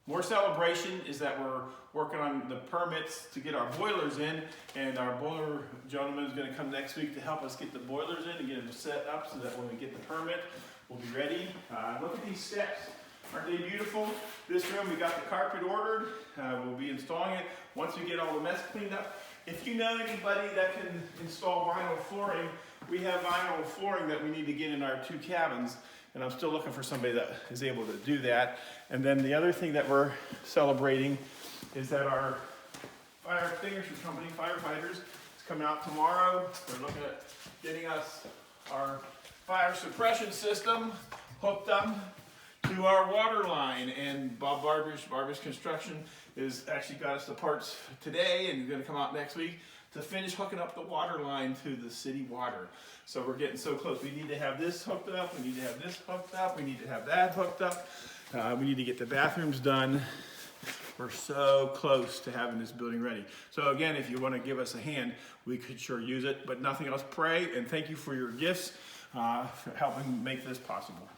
more celebration is that we're working on the permits to get our boilers in, and our boiler gentleman is going to come next week to help us get the boilers in and get them set up so that when we get the permit, we'll be ready. Look at these steps. Aren't they beautiful? This room, we got the carpet ordered. We'll be installing it once we get all the mess cleaned up. If you know anybody that can install vinyl flooring, we have vinyl flooring that we need to get in our 2 cabins, and I'm still looking for somebody that is able to do that. And then the other thing that we're celebrating is that our fire extinguisher company, Firefighters, is coming out tomorrow. They're looking at getting us our fire suppression system hooked up to our water line, and Bob Barber's Construction is actually got us the parts today and going to come out next week to finish hooking up the water line to the city water. So we're getting so close. We need to have this hooked up, we need to have this hooked up, we need to have that hooked up, we need to get the bathrooms done. We're so close to having this building ready. So again, if you want to give us a hand, we could sure use it, but nothing else, pray and thank you for your gifts for helping make this possible.